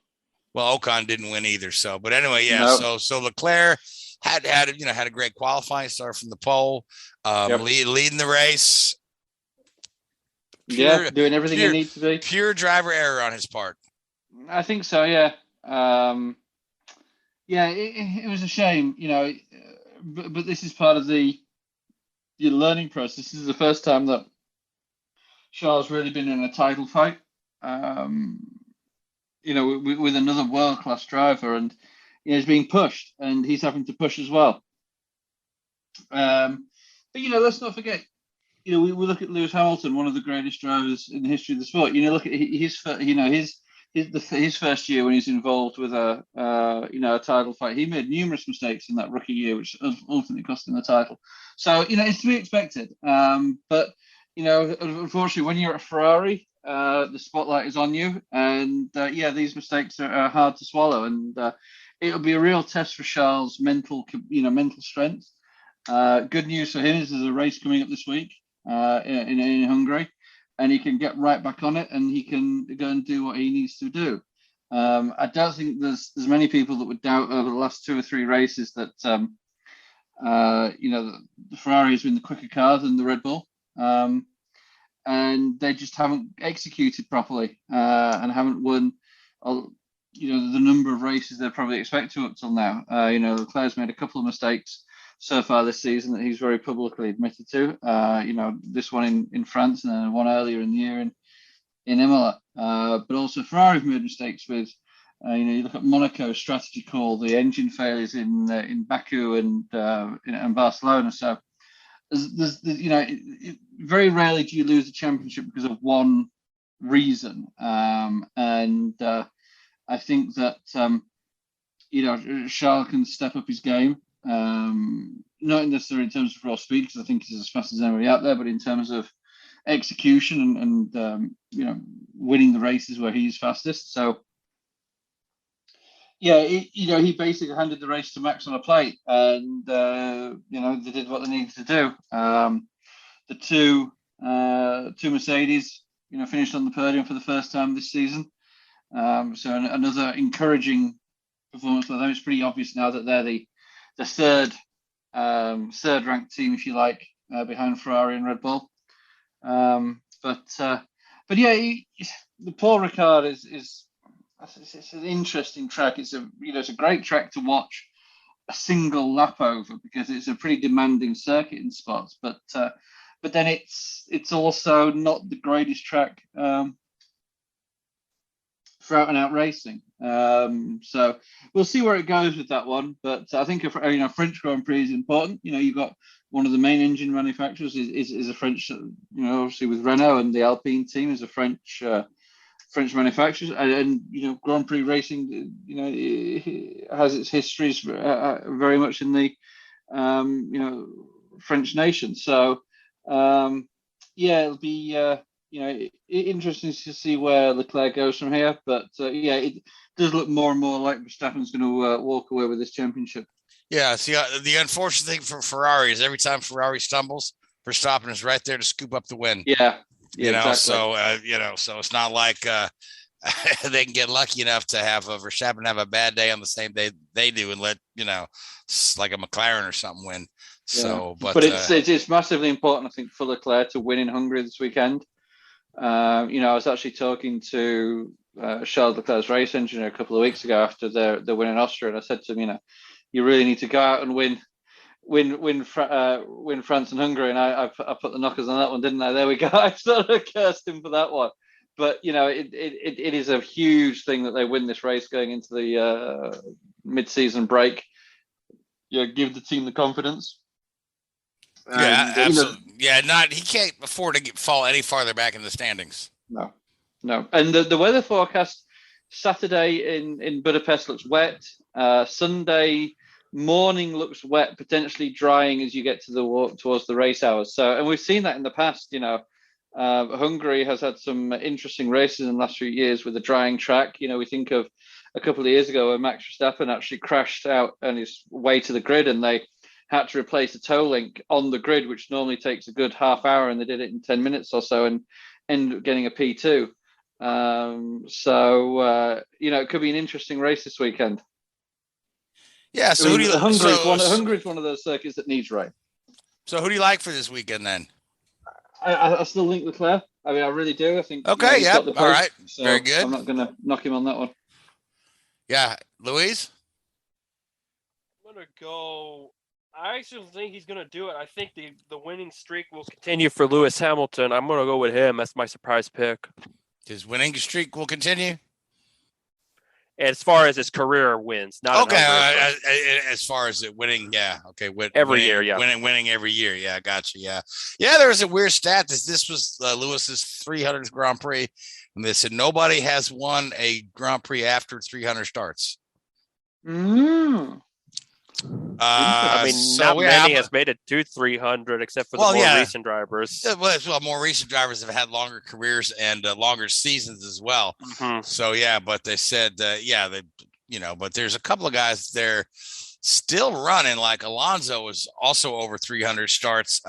Well, Ocon didn't win either. So, but anyway, yeah. Nope. So Leclerc had a great qualifying start from the pole, leading the race. Doing everything he needs to be. Pure driver error on his part. I think so. Yeah. It was a shame, but this is part of the learning process. This is the first time that Charles really been in a title fight, with another world-class driver, and he's being pushed, and he's having to push as well. But let's not forget. We look at Lewis Hamilton, one of the greatest drivers in the history of the sport. Look at his first year when he's involved with a title fight. He made numerous mistakes in that rookie year, which ultimately cost him the title. So it's to be expected. But unfortunately, when you're at Ferrari, the spotlight is on you, and these mistakes are hard to swallow, and it'll be a real test for Charles' mental strength. Good news for him is there's a race coming up this week in Hungary, and he can get right back on it, and he can go and do what he needs to do. I don't think there's many people that would doubt over the last 2 or 3 races that the Ferrari has been the quicker car than the Red Bull, and they just haven't executed properly and haven't won the number of races they probably expect to up till now. Leclerc's made a couple of mistakes so far this season that he's very publicly admitted to. This one in France and then one earlier in the year in Imola. But also Ferrari's made mistakes with, you look at Monaco's strategy call, the engine failures in Baku and Barcelona. So there's very rarely do you lose a championship because of one reason. And I think that Charles can step up his game. Not necessarily in terms of raw speed, because I think he's as fast as anybody out there, but in terms of execution and winning the races where he's fastest. So he basically handed the race to Max on a plate, and they did what they needed to do. The two Mercedes finished on the podium for the first time this season, so another encouraging performance for them. It's pretty obvious now that they're the third ranked team, if you like, behind Ferrari and Red Bull. But the Paul Ricard is it's an interesting track. It's a great track to watch a single lap over, because it's a pretty demanding circuit in spots. But then it's also not the greatest track for out and out racing. So we'll see where it goes with that one. But I think French Grand Prix is important. You've got one of the main engine manufacturers is a French, obviously with Renault, and the Alpine team is a French manufacturer, and Grand Prix racing, has its histories very much in the French nation. So it'll be interesting to see where Leclerc goes from here. But it does look more and more like Verstappen's going to walk away with this championship. Yeah. See, the unfortunate thing for Ferrari is every time Ferrari stumbles, Verstappen is right there to scoop up the win. Yeah. Exactly. So it's not like they can get lucky enough to have Verstappen have a bad day on the same day they do and let like a McLaren or something win. So, but it's massively important, I think, for Leclerc to win in Hungary this weekend. I was actually talking to Charles Leclerc's race engineer a couple of weeks ago after their win in Austria, and I said to him, you really need to go out and win France and Hungary, and I put the knockers on that one, didn't I? There we go. I sort of cursed him for that one, but it is a huge thing that they win this race going into the mid-season break. Give the team the confidence. Yeah, absolutely. He can't afford to fall any farther back in the standings. No. And the weather forecast Saturday in Budapest looks wet. Sunday morning looks wet, potentially drying as you get to the walk towards the race hours. So, and we've seen that in the past. Hungary has had some interesting races in the last few years with a drying track. We think of a couple of years ago when Max Verstappen actually crashed out on his way to the grid, and they had to replace a toe link on the grid, which normally takes a good half hour, and they did it in 10 minutes or so and ended up getting a P2. It could be an interesting race this weekend. Yeah, so Hungary is one of those circuits that needs rain. So who do you like for this weekend then? I still think Leclerc. I really do. I think. Okay, he's got the all post, right, so very good. I'm not going to knock him on that one. Yeah, Louise? I'm going to go. I actually think he's going to do it. I think the winning streak will continue for Lewis Hamilton. I'm going to go with him. That's my surprise pick. His winning streak will continue? as far as his career wins, not Okay, as as far as it winning, yeah, okay, every year, yeah, winning every year, yeah, gotcha, yeah. There was a weird stat that this was Lewis's 300th Grand Prix, and they said nobody has won a Grand Prix after 300 starts. I mean, not many has made it to 300 except for the more recent drivers. Well, more recent drivers have had longer careers and longer seasons as well. Mm-hmm. So yeah, but they said but there's a couple of guys there still running. Like Alonso is also over 300 starts.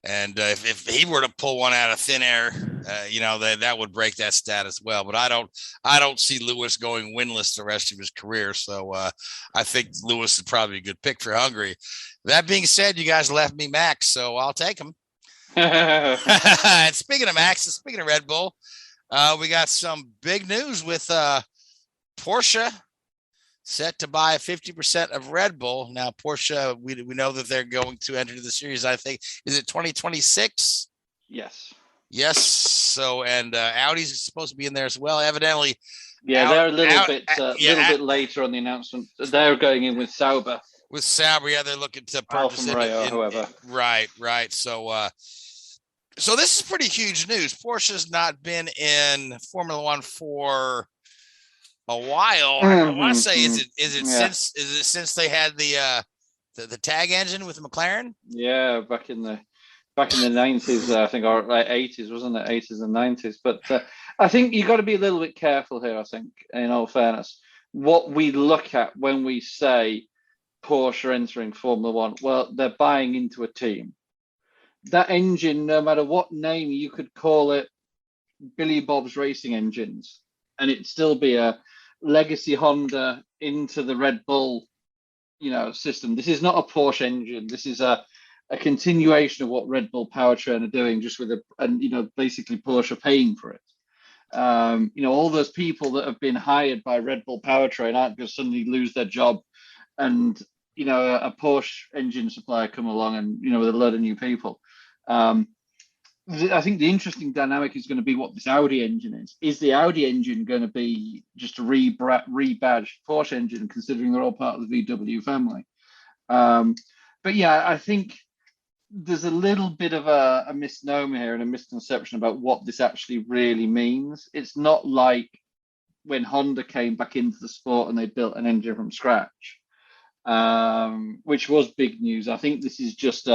If he were to pull one out of thin air, that would break that stat as well. But I don't see Lewis going winless the rest of his career. So I think Lewis is probably a good pick for Hungary. That being said, you guys left me Max, so I'll take him. And speaking of Max, and speaking of Red Bull, we got some big news with Porsche set to buy 50% of Red Bull. Now, Porsche, we know that they're going to enter the series. I think, is it 2026? Yes. So, and Audi's supposed to be in there as well. Evidently, they're a little bit later on the announcement. They're going in with Sauber. With Sauber, they're looking to purchase it. However, right. So this is pretty huge news. Porsche's not been in Formula One for a while. I want to say, is it since they had the tag engine with McLaren? Yeah, back in the 90s, I think, or like 80s, wasn't it? 80s and 90s. But I think you got to be a little bit careful here. I think, in all fairness, what we look at when we say Porsche entering Formula One, well, they're buying into a team. That engine, no matter what name you could call it, Billy Bob's Racing Engines, and it'd still be a legacy Honda into the Red Bull, system. This is not a Porsche engine. This is a continuation of what Red Bull powertrain are doing, just with basically Porsche paying for it. All those people that have been hired by Red Bull powertrain aren't going to suddenly lose their job, and a Porsche engine supplier come along and with a load of new people. I think the interesting dynamic is going to be what this Audi engine is. Is the Audi engine going to be just a rebadged Porsche engine, considering they're all part of the VW family? But yeah, I think there's a little bit of a misnomer here and a misconception about what this actually really means. It's not like when Honda came back into the sport and they built an engine from scratch, which was big news. I think this is just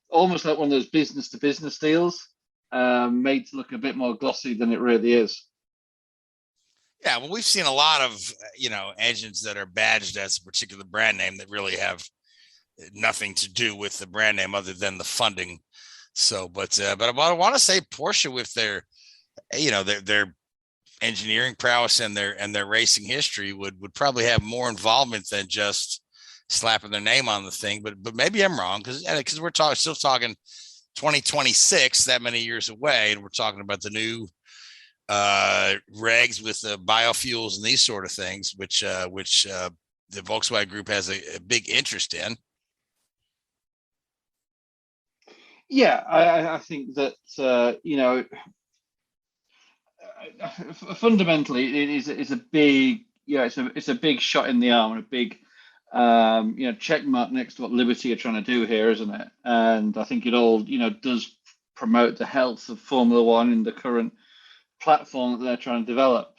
almost like one of those business-to-business deals, made to look a bit more glossy than it really is. Yeah, well, we've seen a lot of, engines that are badged as a particular brand name that really have nothing to do with the brand name other than the funding. So, but I want to say Porsche, with their engineering prowess and their racing history, would probably have more involvement than just slapping their name on the thing. But maybe I'm wrong, because we're still talking 2026, that many years away, and we're talking about the new regs with the biofuels and these sort of things, which the Volkswagen Group has a big interest in. Yeah, I think that fundamentally it's a big it's a big shot in the arm and a big check mark next to what Liberty are trying to do here, isn't it? And I think it all does promote the health of Formula One in the current platform that they're trying to develop.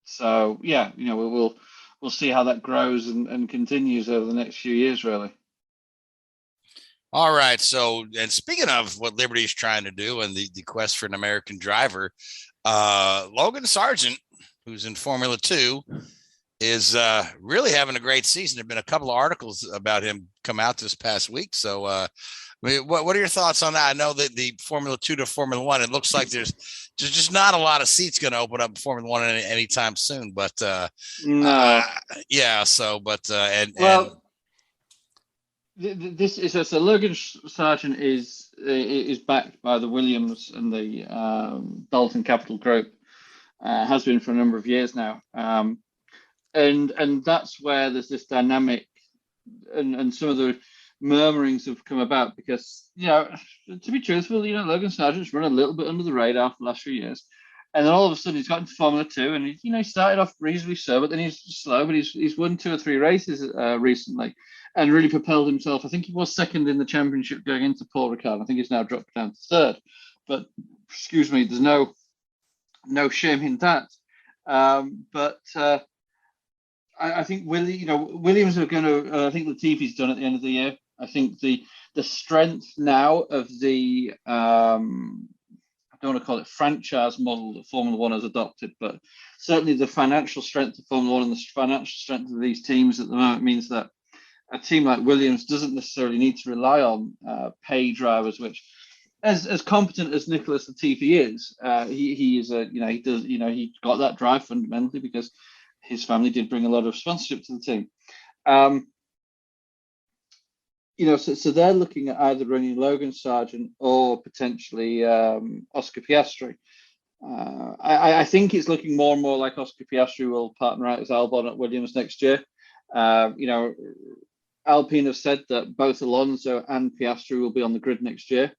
So yeah, we'll see how that grows and continues over the next few years, really. All right. So, and speaking of what Liberty is trying to do and the quest for an American driver, Logan Sargent, who's in Formula 2, is really having a great season. There have been a couple of articles about him come out this past week. So what are your thoughts on that? I know that the Formula 2 to Formula 1, it looks like there's just not a lot of seats going to open up in Formula 1 anytime soon. But no. Yeah. So, but this is so Logan Sargent is backed by the Williams and the Dalton Capital Group, has been for a number of years now, and that's where there's this dynamic, and some of the murmurings have come about because to be truthful, Logan Sargent's run a little bit under the radar for the last few years. And then all of a sudden he's got into Formula 2, and he started off reasonably slow, but then he's slow, but he's won 2 or 3 races recently, and really propelled himself. I think he was second in the championship going into Paul Ricard. I think he's now dropped down to third. But excuse me, there's no shame in that. I think Williams are going to. I think Latifi's done at the end of the year. I think the strength now of the I don't want to call it franchise model that Formula One has adopted, but certainly the financial strength of Formula One and the financial strength of these teams at the moment means that a team like Williams doesn't necessarily need to rely on pay drivers, which, as competent as Nicholas Latifi is, he is he got that drive fundamentally because his family did bring a lot of sponsorship to the team. So they're looking at either running Logan Sargent or potentially Oscar Piastri. I think it's looking more and more like Oscar Piastri will partner out as Albon at Williams next year. Alpine have said that both Alonso and Piastri will be on the grid next year.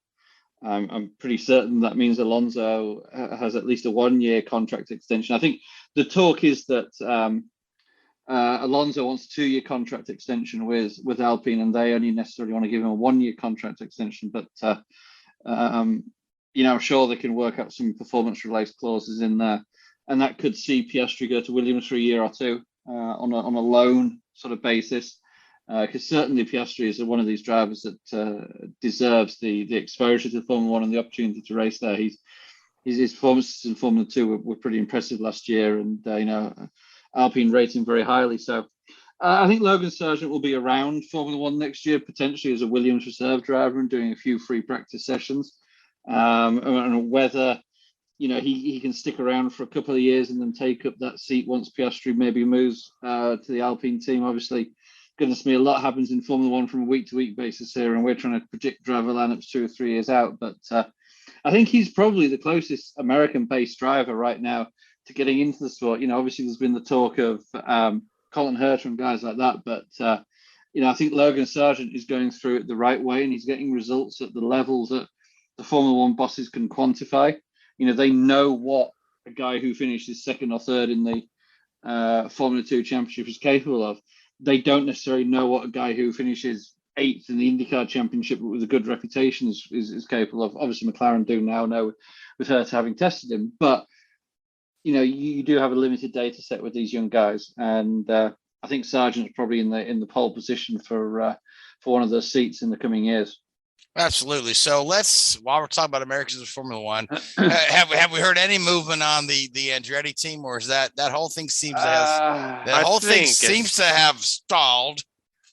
I'm pretty certain that means Alonso has at least a 1-year contract extension. I think the talk is that Alonso wants a 2-year contract extension with Alpine, and they only necessarily want to give him a 1-year contract extension. But I'm sure they can work out some performance-related clauses in there, and that could see Piastri go to Williams for a year or two on a loan sort of basis. Because certainly Piastri is one of these drivers that deserves the exposure to Formula One and the opportunity to race there. His performances in Formula 2 were pretty impressive last year, and Alpine rate him very highly. So I think Logan Sargent will be around Formula One next year, potentially as a Williams reserve driver and doing a few free practice sessions. And whether he can stick around for a couple of years and then take up that seat once Piastri maybe moves to the Alpine team. Obviously, goodness me, a lot happens in Formula One from a week-to-week basis here, and we're trying to predict driver lineups 2 or 3 years out. But I think he's probably the closest American-based driver right now to getting into the sport. Obviously there's been the talk of Colin Herta and guys like that, but I think Logan Sargent is going through it the right way, and he's getting results at the levels that the Formula One bosses can quantify. They know what a guy who finishes second or third in the Formula 2 championship is capable of. They don't necessarily know what a guy who finishes 8th in the IndyCar championship but with a good reputation is capable of. Obviously, McLaren do now know with Herta having tested him, but you do have a limited data set with these young guys, and I think Sargent's probably in the pole position for one of those seats in the coming years. Absolutely. So while we're talking about Americans in Formula One, have we heard any movement on the Andretti team, or is that whole thing seems to have stalled?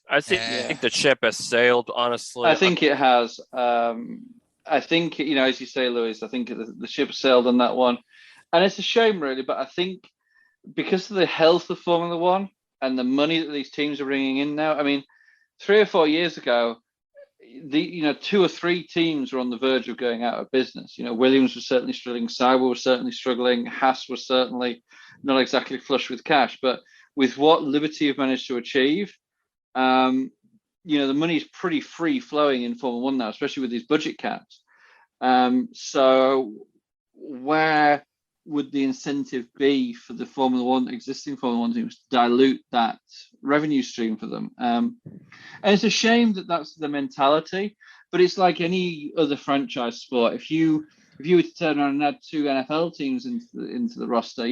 I think the ship has sailed. Honestly, I think it has. I think as you say, Louis, I think the ship has sailed on that one, and it's a shame, really. But I think because of the health of Formula One and the money that these teams are bringing in now, I mean, 3 or 4 years ago, 2 or 3 teams were on the verge of going out of business. Williams was certainly struggling, Sauber was certainly struggling, Haas was certainly not exactly flush with cash. But with what Liberty have managed to achieve, the money is pretty free flowing in Formula One now, especially with these budget caps. So where would the incentive be for the existing Formula One teams to dilute that revenue stream for them? And it's a shame that that's the mentality, but it's like any other franchise sport. If you were to turn around and add 2 NFL teams into the roster,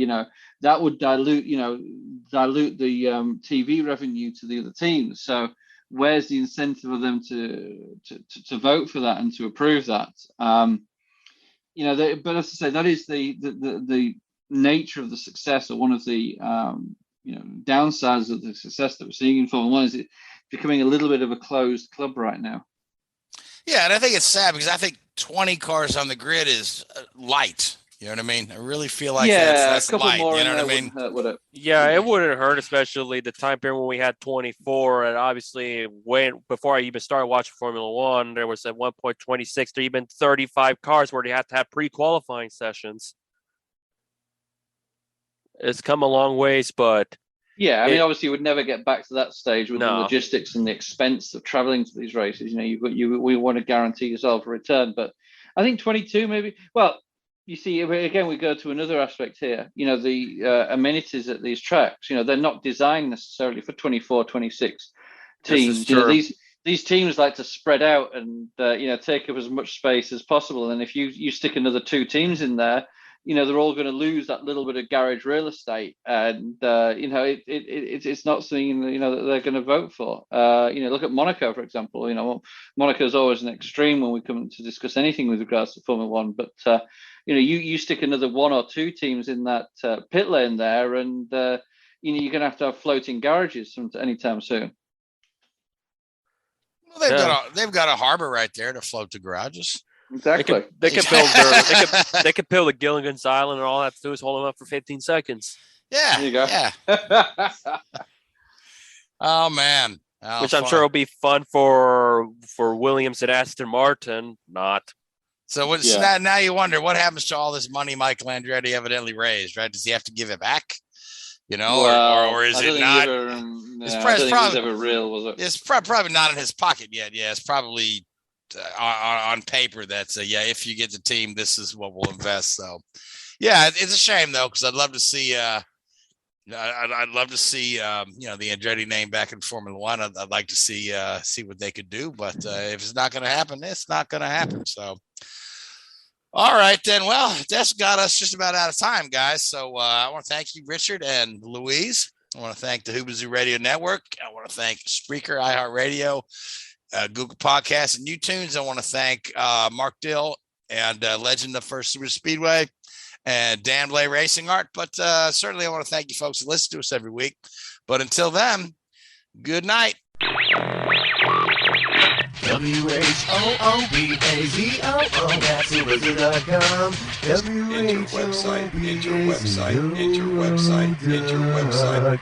that would dilute the TV revenue to the other teams. So where's the incentive of them to vote for that and to approve that? But as I say, that is the nature of the success, or one of the downsides of the success that we're seeing in Formula One, is it becoming a little bit of a closed club right now. Yeah, and I think it's sad because I think 20 cars on the grid is light. You know what I mean? I really feel like that's light. You know what I mean? Would it? Yeah, it wouldn't hurt, especially the time period when we had 24. And obviously, before I even started watching Formula One, there was at 1.26 to even 35 cars where they had to have pre-qualifying sessions. It's come a long ways, but yeah, I mean, obviously, you would never get back to that stage with the logistics and the expense of traveling to these races. We want to guarantee yourself a return, but I think 22 maybe. Well, you see, again, we go to another aspect here. You know, the amenities at these tracks, you know, they're not designed necessarily for 24, 26 teams. You know, these teams like to spread out and, you know, take up as much space as possible. And if you stick another 2 teams in there, you know, they're all going to lose that little bit of garage real estate. And, you know, it's not something, you know, that they're going to vote for. You know, look at Monaco, for example. You know, Monaco is always an extreme when we come to discuss anything with regards to Formula One. But, you know, you stick another 1 or 2 teams in that pit lane there, and, you know, you're going to have floating garages anytime soon. Well, they've got a harbor right there to float the garages. Exactly. They could build a Gilligan's Island, and all I have to do is hold them up for 15 seconds. Yeah. There you go. Yeah. Oh man. Which I'm sure will be fun for Williams and Aston Martin. Not. So now you wonder what happens to all this money Michael Andretti evidently raised, right? Does he have to give it back? You know, or is it not? It's probably ever real, was it? It's probably not in his pocket yet. Yeah, it's probably on paper that's if you get the team, this is what we'll invest. So yeah, it's a shame though, because I'd love to see I'd love to see you know, the Andretti name back in Formula One. I'd like to see what they could do, but if it's not going to happen, it's not going to happen. So all right then, well, that's got us just about out of time, guys. So I want to thank you, Richard and Louise. I want to thank the Hoobazoo Radio Network. I want to thank Spreaker, iHeartRadio, Google Podcasts, and YouTunes. I want to thank Mark Dill and Legend of First Super Speedway and Dan Blay Racing Art. But certainly I want to thank you folks who listen to us every week. But until then, good night. WHOOBAZOO, that's Hoobazoo.com. Enter website, enter website, enter website, enter website.